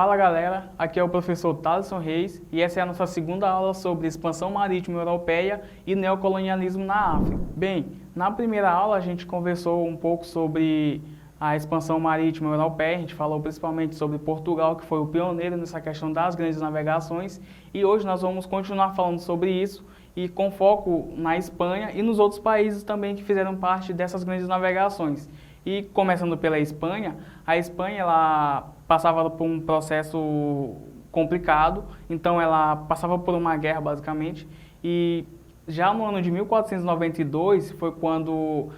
Fala galera, aqui é o professor Thaleson Reis e essa é a nossa segunda aula sobre expansão marítima europeia e neocolonialismo na África. Bem, na primeira aula a gente conversou um pouco sobre a expansão marítima europeia, a gente falou principalmente sobre Portugal, que foi o pioneiro nessa questão das grandes navegações, e hoje nós vamos continuar falando sobre isso e com foco na Espanha e nos outros países também que fizeram parte dessas grandes navegações. E começando pela Espanha, a Espanha ela passava por um processo complicado, então ela passava por uma guerra basicamente, e já no ano de 1492 foi quando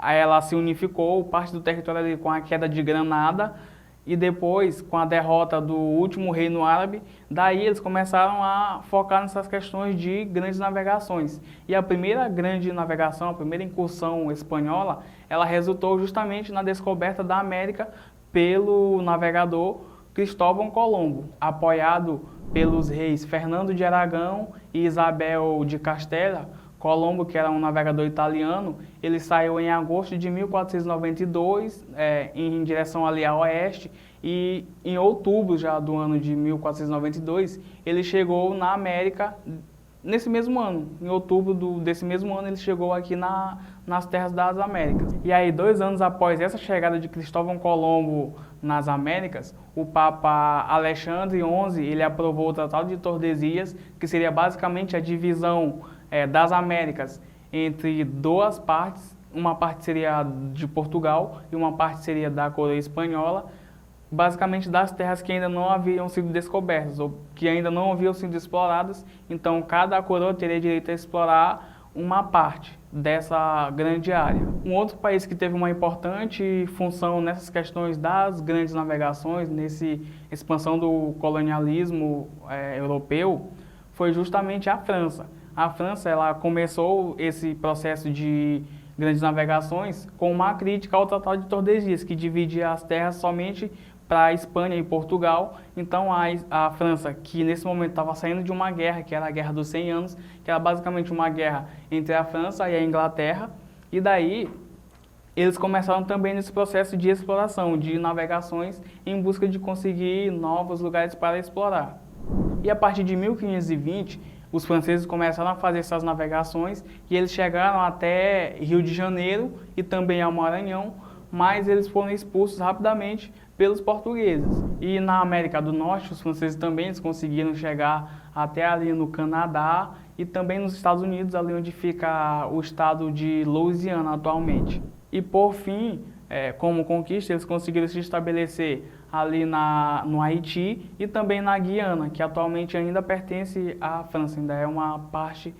ela se unificou, parte do território ali com a queda de Granada, e depois, com a derrota do último reino árabe, daí eles começaram a focar nessas questões de grandes navegações. E a primeira grande navegação, a primeira incursão espanhola, ela resultou justamente na descoberta da América pelo navegador Cristóvão Colombo, apoiado pelos reis Fernando de Aragão e Isabel de Castela. Colombo, que era um navegador italiano, ele saiu em agosto de 1492 em direção ali a oeste, e em outubro já do ano de 1492 ele chegou na América nesse mesmo ano. Em outubro desse mesmo ano ele chegou aqui nas terras das Américas. E aí 2 anos após essa chegada de Cristóvão Colombo nas Américas, o Papa Alexandre XI ele aprovou o Tratado de Tordesilhas, que seria basicamente a divisão das Américas entre duas partes, uma parte seria de Portugal e uma parte seria da coroa espanhola, basicamente das terras que ainda não haviam sido descobertas ou que ainda não haviam sido exploradas. Então cada coroa teria direito a explorar uma parte dessa grande área. Um outro país que teve uma importante função nessas questões das grandes navegações, nessa expansão do colonialismo europeu, foi justamente a França. A França ela começou esse processo de grandes navegações com uma crítica ao Tratado de Tordesilhas, que dividia as terras somente para a Espanha e Portugal. Então a França, que nesse momento estava saindo de uma guerra, que era a Guerra dos 100 Anos, que era basicamente uma guerra entre a França e a Inglaterra, e daí eles começaram também nesse processo de exploração, de navegações, em busca de conseguir novos lugares para explorar. E a partir de 1520, os franceses começaram a fazer essas navegações e eles chegaram até Rio de Janeiro e também ao Maranhão, mas eles foram expulsos rapidamente pelos portugueses. E na América do Norte, os franceses também eles conseguiram chegar até ali no Canadá e também nos Estados Unidos, ali onde fica o estado de Louisiana atualmente. E por fim, como conquista, eles conseguiram se estabelecer ali no Haiti e também na Guiana, que atualmente ainda pertence à França, ainda é uma parte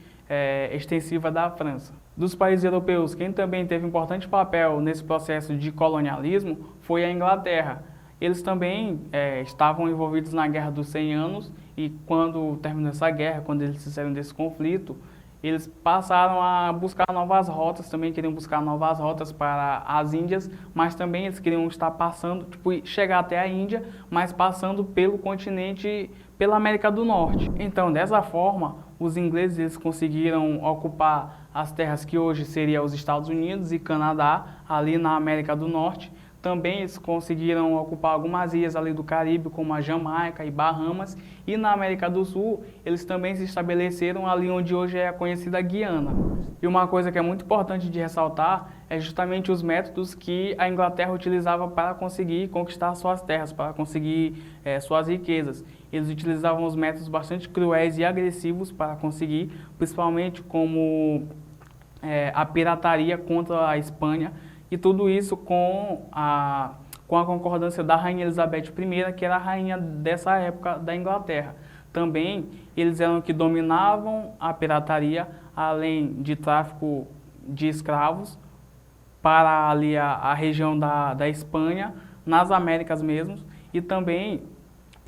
extensiva da França. Dos países europeus, quem também teve um importante papel nesse processo de colonialismo foi a Inglaterra. Eles também estavam envolvidos na Guerra dos 100 Anos e quando terminou essa guerra, quando eles fizeram desse conflito, eles passaram a buscar novas rotas, também queriam buscar novas rotas para as Índias, mas também eles queriam estar passando, chegar até a Índia, mas passando pelo continente, pela América do Norte. Então, dessa forma, os ingleses eles conseguiram ocupar as terras que hoje seriam os Estados Unidos e Canadá, ali na América do Norte. Também eles conseguiram ocupar algumas ilhas ali do Caribe, como a Jamaica e Bahamas, e na América do Sul eles também se estabeleceram ali onde hoje é a conhecida Guiana. E uma coisa que é muito importante de ressaltar é justamente os métodos que a Inglaterra utilizava para conseguir conquistar suas terras, para conseguir suas riquezas. Eles utilizavam os métodos bastante cruéis e agressivos para conseguir, principalmente como a pirataria contra a Espanha, e tudo isso com a concordância da Rainha Elizabeth I, que era a rainha dessa época da Inglaterra. Também eles eram que dominavam a pirataria, além de tráfico de escravos, para ali a região da Espanha, nas Américas mesmo, e também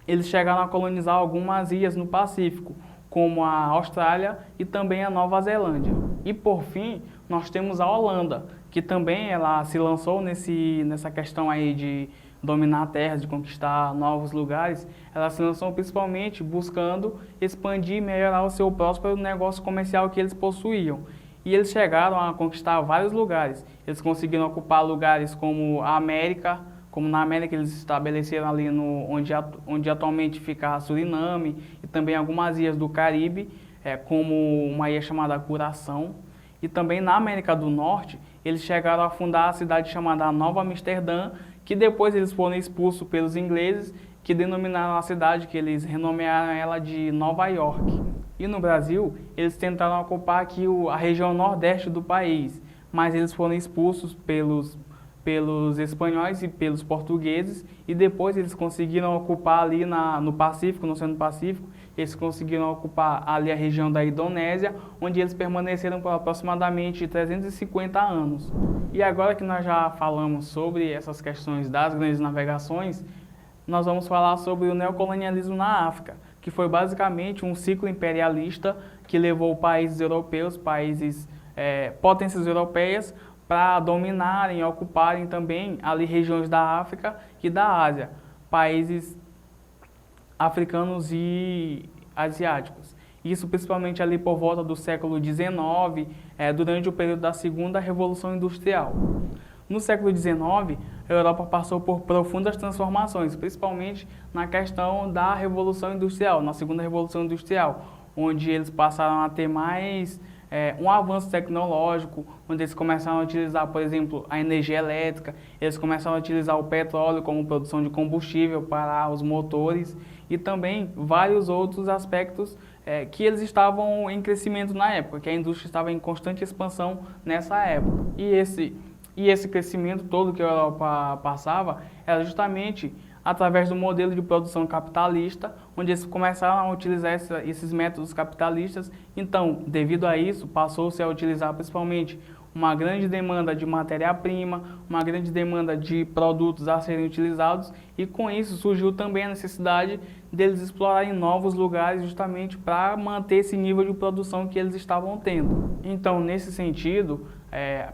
eles chegaram a colonizar algumas ilhas no Pacífico, como a Austrália e também a Nova Zelândia. E por fim, nós temos a Holanda, que também ela se lançou nessa questão aí de dominar terras, de conquistar novos lugares. Ela se lançou principalmente buscando expandir e melhorar o seu próspero negócio comercial que eles possuíam. E eles chegaram a conquistar vários lugares. Eles conseguiram ocupar lugares como a América, como na América eles estabeleceram ali onde atualmente fica Suriname e também algumas ilhas do Caribe, como uma ilha chamada Curaçao. E também na América do Norte, eles chegaram a fundar a cidade chamada Nova Amsterdã, que depois eles foram expulsos pelos ingleses, que denominaram a cidade, que eles renomearam ela de Nova York. E no Brasil, eles tentaram ocupar aqui a região nordeste do país, mas eles foram expulsos pelos espanhóis e pelos portugueses, e depois eles conseguiram ocupar ali no Pacífico, no Oceano Pacífico, eles conseguiram ocupar ali a região da Indonésia, onde eles permaneceram por aproximadamente 350 anos. E agora que nós já falamos sobre essas questões das grandes navegações, nós vamos falar sobre o neocolonialismo na África, que foi basicamente um ciclo imperialista que levou países europeus, potências europeias, para dominarem e ocuparem também ali regiões da África e da Ásia, países africanos e asiáticos. Isso principalmente ali por volta do século XIX, durante o período da Segunda Revolução Industrial. No século XIX, a Europa passou por profundas transformações, principalmente na questão da Revolução Industrial, na Segunda Revolução Industrial, onde eles passaram a ter mais um avanço tecnológico, onde eles começaram a utilizar, por exemplo, a energia elétrica, eles começaram a utilizar o petróleo como produção de combustível para os motores e também vários outros aspectos que eles estavam em crescimento na época, que a indústria estava em constante expansão nessa época. E esse crescimento todo que a Europa passava era justamente através do modelo de produção capitalista, onde eles começaram a utilizar esses métodos capitalistas. Então, devido a isso, passou-se a utilizar principalmente uma grande demanda de matéria-prima, uma grande demanda de produtos a serem utilizados, e com isso surgiu também a necessidade deles explorarem novos lugares justamente para manter esse nível de produção que eles estavam tendo. Então, nesse sentido,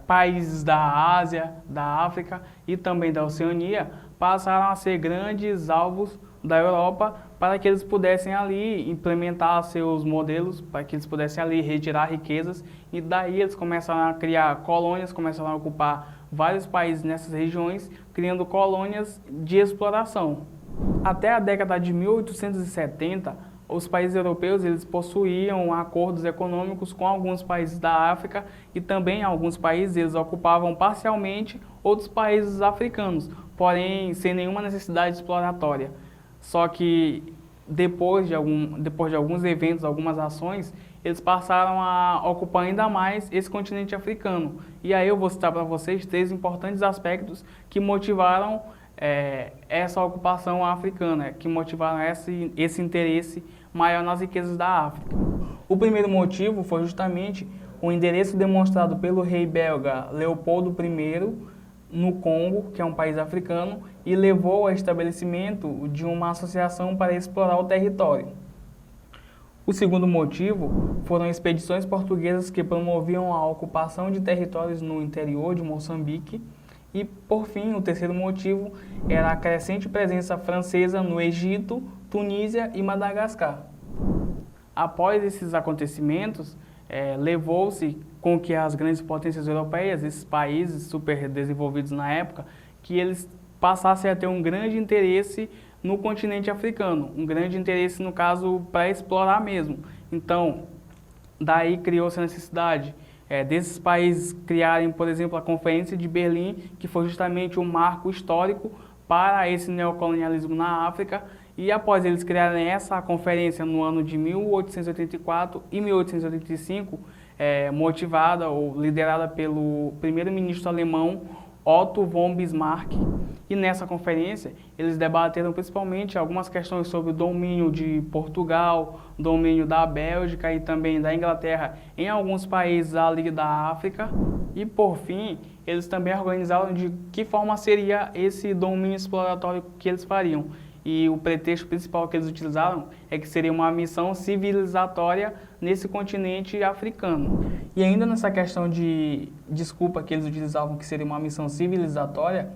países da Ásia, da África e também da Oceania passaram a ser grandes alvos da Europa para que eles pudessem ali implementar seus modelos, para que eles pudessem ali retirar riquezas, e daí eles começaram a criar colônias, começaram a ocupar vários países nessas regiões, criando colônias de exploração. Até a década de 1870, os países europeus eles possuíam acordos econômicos com alguns países da África, e também alguns países eles ocupavam parcialmente outros países africanos, porém sem nenhuma necessidade exploratória. Só que depois de alguns eventos, algumas ações, eles passaram a ocupar ainda mais esse continente africano. E aí eu vou citar para vocês 3 importantes aspectos que motivaram essa ocupação africana, que motivaram esse interesse maior nas riquezas da África. O primeiro motivo foi justamente o endereço demonstrado pelo rei belga Leopoldo I no Congo, que é um país africano, e levou ao estabelecimento de uma associação para explorar o território. O segundo motivo foram expedições portuguesas que promoviam a ocupação de territórios no interior de Moçambique. E, por fim, o terceiro motivo era a crescente presença francesa no Egito, Tunísia e Madagascar. Após esses acontecimentos, levou-se com que as grandes potências europeias, esses países super desenvolvidos na época, que eles passassem a ter um grande interesse no continente africano, um grande interesse, no caso, para explorar mesmo. Então, daí criou-se a necessidade desses países criarem, por exemplo, a Conferência de Berlim, que foi justamente um marco histórico para esse neocolonialismo na África. E após eles criarem essa conferência no ano de 1884 e 1885, motivada ou liderada pelo primeiro-ministro alemão Otto von Bismarck, e nessa conferência eles debateram principalmente algumas questões sobre o domínio de Portugal, domínio da Bélgica e também da Inglaterra em alguns países ali da África. E por fim, eles também organizaram de que forma seria esse domínio exploratório que eles fariam. E o pretexto principal que eles utilizaram é que seria uma missão civilizatória nesse continente africano. E ainda nessa questão de desculpa que eles utilizavam, que seria uma missão civilizatória,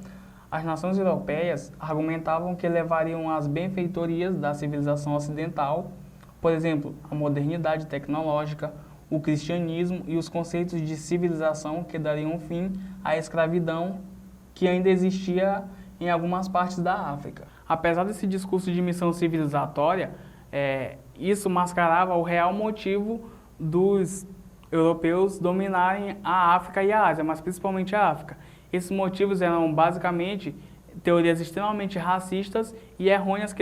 as nações europeias argumentavam que levariam as benfeitorias da civilização ocidental, por exemplo, a modernidade tecnológica, o cristianismo e os conceitos de civilização que dariam fim à escravidão que ainda existia em algumas partes da África. Apesar desse discurso de missão civilizatória, isso mascarava o real motivo dos europeus dominarem a África e a Ásia, mas principalmente a África. Esses motivos eram basicamente teorias extremamente racistas e errôneas que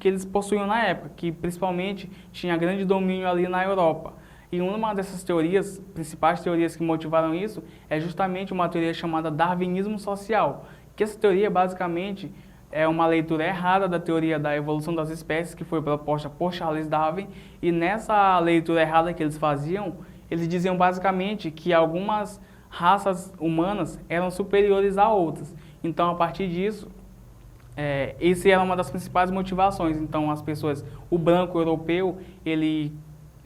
eles possuíam na época, que principalmente tinha grande domínio ali na Europa. E uma dessas teorias, principais teorias que motivaram isso, é justamente uma teoria chamada darwinismo social, que essa teoria basicamente é uma leitura errada da teoria da evolução das espécies que foi proposta por Charles Darwin, e nessa leitura errada que eles faziam, eles diziam basicamente que algumas raças humanas eram superiores a outras. Então, a partir disso, essa era uma das principais motivações. Então, as pessoas, o branco europeu, ele,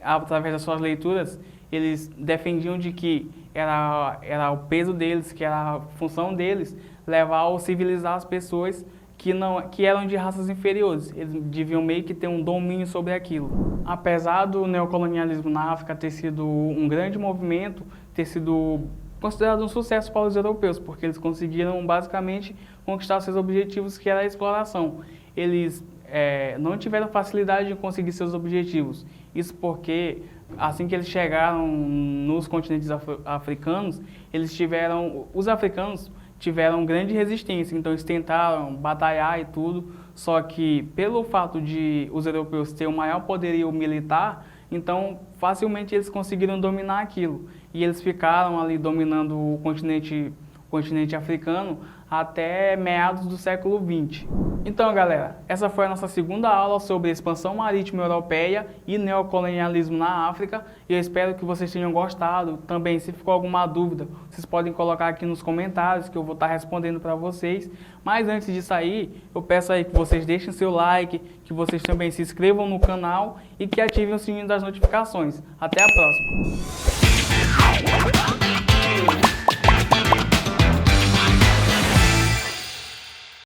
através das suas leituras, eles defendiam de que era o peso deles, que era a função deles, levar ou civilizar as pessoas que eram de raças inferiores. Eles deviam meio que ter um domínio sobre aquilo. Apesar do neocolonialismo na África ter sido um grande movimento, ter sido considerado um sucesso para os europeus, porque eles conseguiram basicamente conquistar seus objetivos, que era a exploração. Eles não tiveram facilidade de conseguir seus objetivos. Isso porque, assim que eles chegaram nos continentes africanos, os africanos tiveram grande resistência, então eles tentaram batalhar e tudo, só que pelo fato de os europeus terem um maior poderio militar, então facilmente eles conseguiram dominar aquilo. E eles ficaram ali dominando o continente africano até meados do século XX. Então, galera, essa foi a nossa segunda aula sobre expansão marítima europeia e neocolonialismo na África. E eu espero que vocês tenham gostado. Também, se ficou alguma dúvida, vocês podem colocar aqui nos comentários, que eu vou estar respondendo para vocês. Mas antes de sair, eu peço aí que vocês deixem seu like, que vocês também se inscrevam no canal e que ativem o sininho das notificações. Até a próxima!